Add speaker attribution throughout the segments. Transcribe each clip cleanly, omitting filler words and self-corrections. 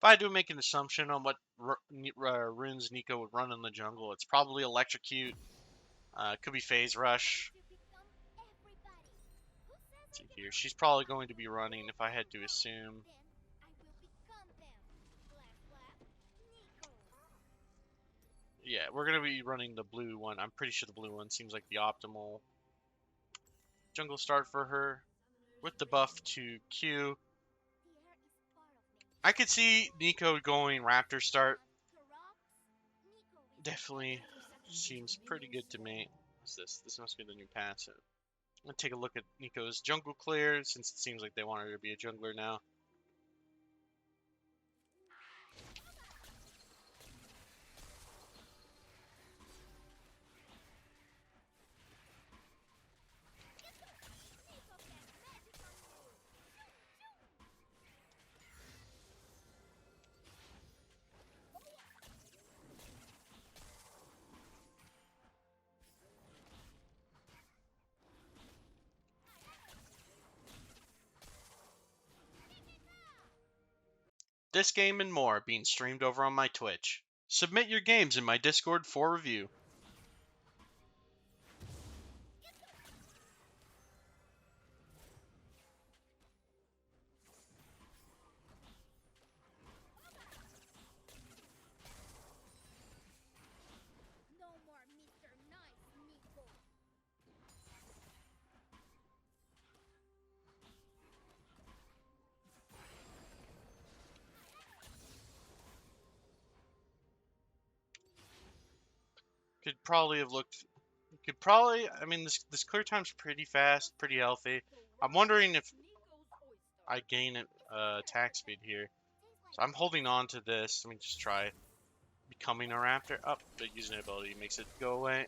Speaker 1: If I do make an assumption on what runes Neeko would run in the jungle, it's probably Electrocute. Could be Phase Rush. Let's see here. She's probably going to be running, if I had to assume. Yeah, we're going to be running the blue one. I'm pretty sure the blue one seems like the optimal jungle start for her. With the buff to Q. I could see Neeko going Raptor start. Definitely seems pretty good to me. What's this? This must be the new passive. Let's take a look at Neeko's jungle clear, since it seems like they want her to be a jungler now. This game and more being streamed over on my Twitch. Submit your games in my Discord for review. Could probably have looked. Could probably. I mean, this clear time's pretty fast, pretty healthy. I'm wondering if I gain attack speed here. So I'm holding on to this. Let me just try becoming a raptor. Oh, the using ability makes it go away.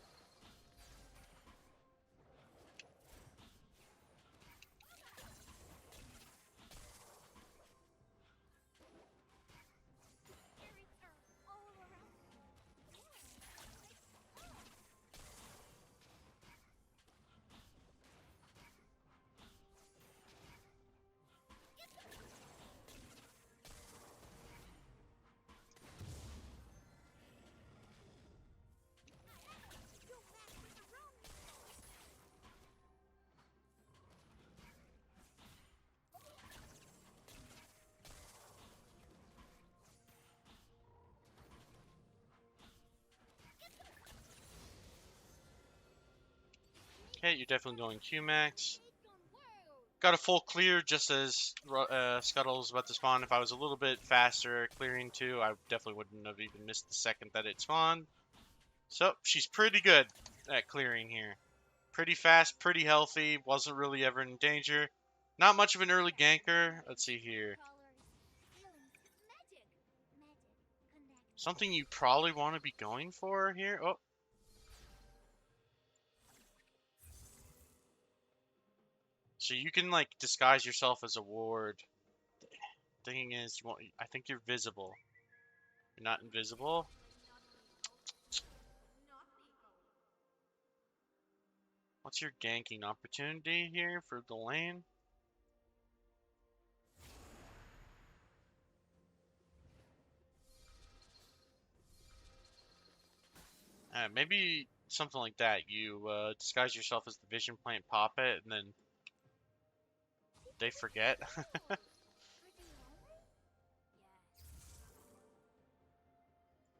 Speaker 1: Okay, you're definitely going Q-Max. Got a full clear just as Scuttle's about to spawn. If I was a little bit faster clearing too, I definitely wouldn't have even missed the second that it spawned. So, she's pretty good at clearing here. Pretty fast, pretty healthy, wasn't really ever in danger. Not much of an early ganker. Let's see here. Something you probably want to be going for here. Oh. So you can like disguise yourself as a ward. Thing is, I think you're visible. You're not invisible. What's your ganking opportunity here for the lane? Maybe something like that. You disguise yourself as the vision plant, pop it, and then they forget.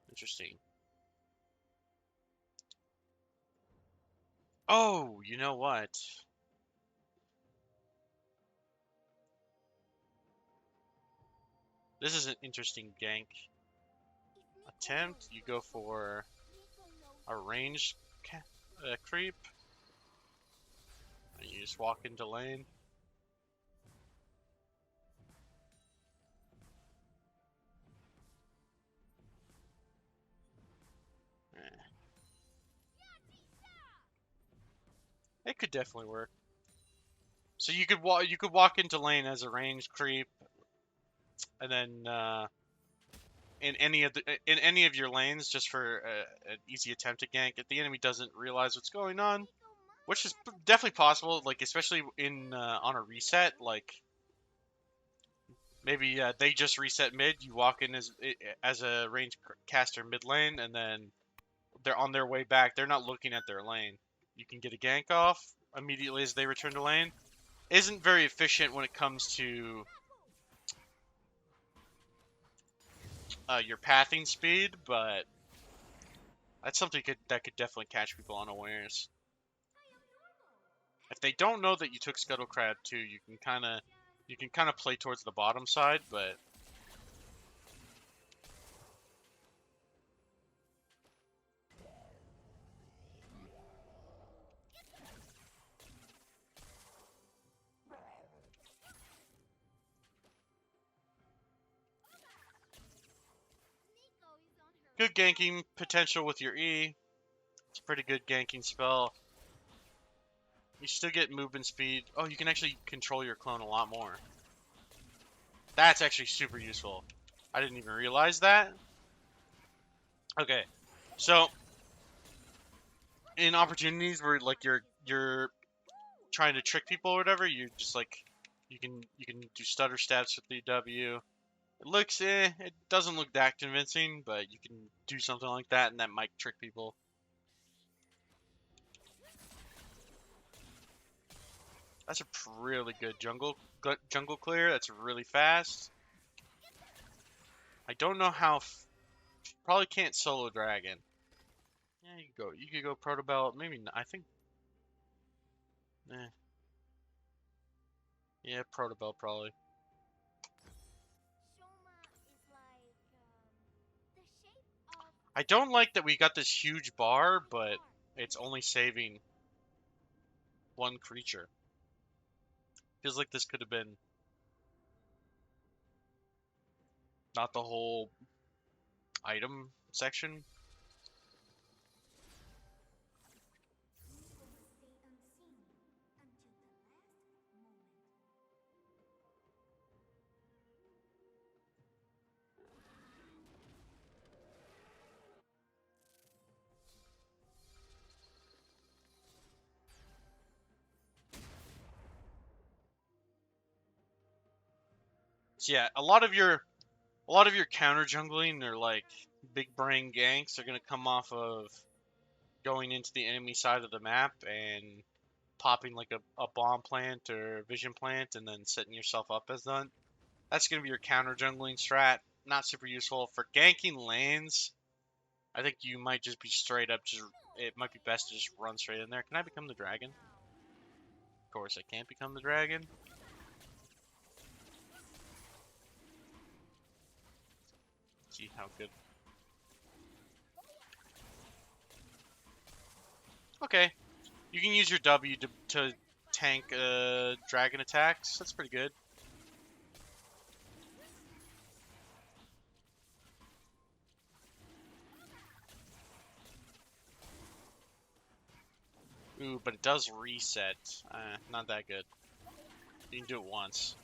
Speaker 1: Interesting. Oh, you know what? This is an interesting gank attempt. You go for a ranged creep. And you just walk into lane. It could definitely work. So you could walk into lane as a ranged creep, and then in any of your lanes, just for an easy attempt at gank. If the enemy doesn't realize what's going on, which is definitely possible, like especially in on a reset, like Maybe they just reset mid. You walk in as a ranged caster mid lane, and then they're on their way back. They're not looking at their lane. You can get a gank off immediately as they return to lane. Isn't very efficient when it comes to your pathing speed, but that's something that could definitely catch people unawares. If they don't know that you took Scuttle Crab too, you can kind of play towards the bottom side, but good ganking potential with your E. It's a pretty good ganking spell. You still get movement speed. Oh, you can actually control your clone a lot more. That's actually super useful. I didn't even realize that. Okay, so in opportunities where like you're trying to trick people or whatever, you just like you can do stutter stabs with the W. It looks it doesn't look that convincing, but you can do something like that, and that might trick people. That's a really good jungle clear. That's really fast. I don't know how. Probably can't solo dragon. Yeah, you could go. You could go protobelt. Maybe not. I think. Eh, yeah, protobelt probably. I don't like that we got this huge bar, but it's only saving one creature. Feels like this could have been not the whole item section. So yeah, a lot of your counter jungling or like big brain ganks are gonna come off of going into the enemy side of the map and popping like a bomb plant or vision plant and then setting yourself up as that. That's gonna be your counter jungling strat. Not super useful for ganking lanes. I think you might just be straight up just. It might be best to just run straight in there. Can I become the dragon? Of course, I can't become the dragon. See how good. Okay, you can use your W to tank dragon attacks. That's pretty good. Ooh, but it does reset. Not that good. You can do it once.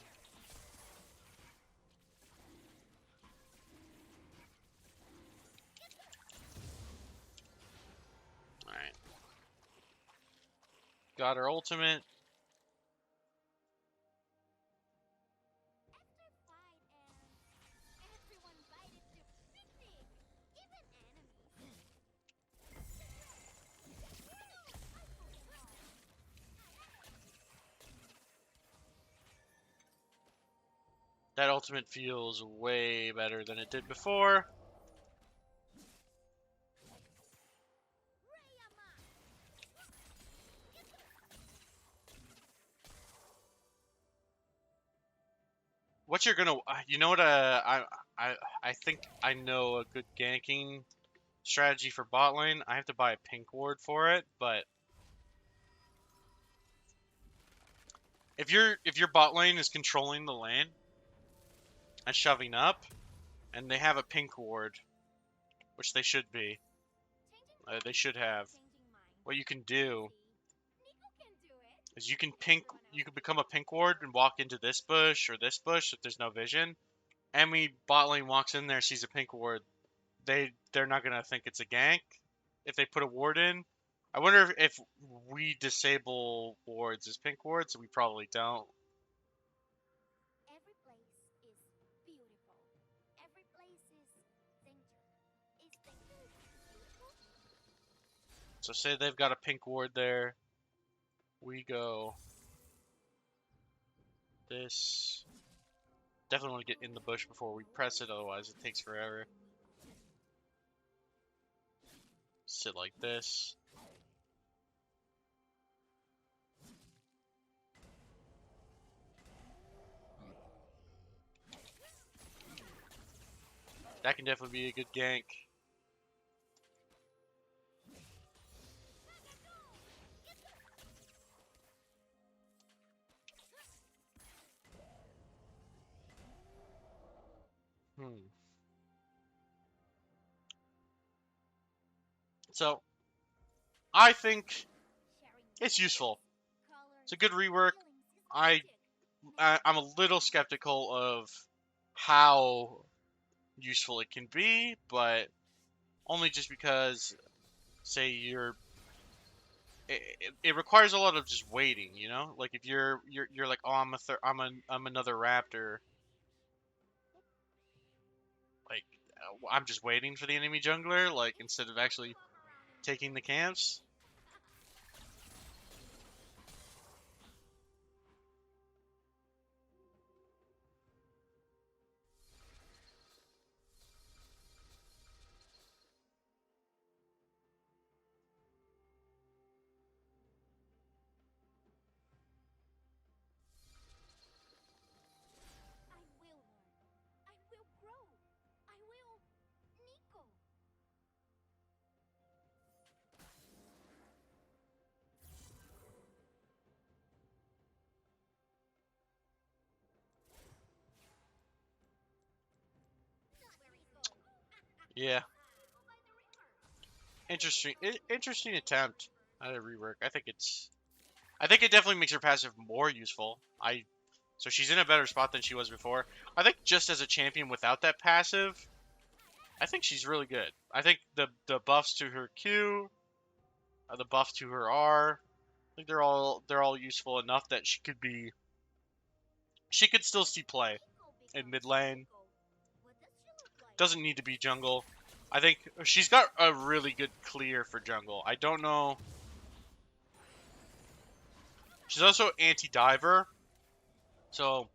Speaker 1: Alright. Got our ultimate. That ultimate feels way better than it did before. What you're gonna, you know what? I think I know a good ganking strategy for bot lane. I have to buy a pink ward for it, but if your bot lane is controlling the lane and shoving up, and they have a pink ward, which they should be, they should have. What you can do is you can become a pink ward and walk into this bush or this bush if there's no vision. Enemy bot lane walks in there, sees a pink ward. They're not gonna think it's a gank if they put a ward in. I wonder if we disable wards as pink wards. We probably don't. So say they've got a pink ward there. We go this. Definitely want to get in the bush before we press it, otherwise it takes forever. Sit like this. That can definitely be a good gank. So, I think it's useful. It's a good rework. I'm a little skeptical of how useful it can be, but only just because, say it requires a lot of just waiting, you know. Like if you're like, oh, I'm another raptor, like I'm just waiting for the enemy jungler, like instead of actually taking the camps. Yeah, interesting attempt at a rework. I think it definitely makes her passive more useful. So she's in a better spot than she was before. I think just as a champion without that passive, I think she's really good. I think the buffs to her Q, the buff to her R, I think they're all useful enough that she could still see play in mid lane. Doesn't need to be jungle. I think she's got a really good clear for jungle. I don't know. She's also anti-diver, so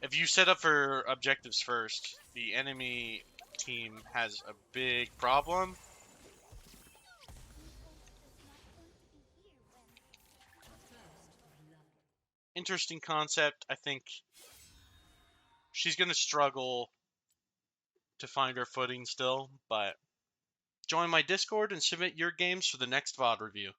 Speaker 1: if you set up for objectives first, the enemy team has a big problem. Interesting concept. I think she's going to struggle to find her footing still, but join my Discord and submit your games for the next VOD review.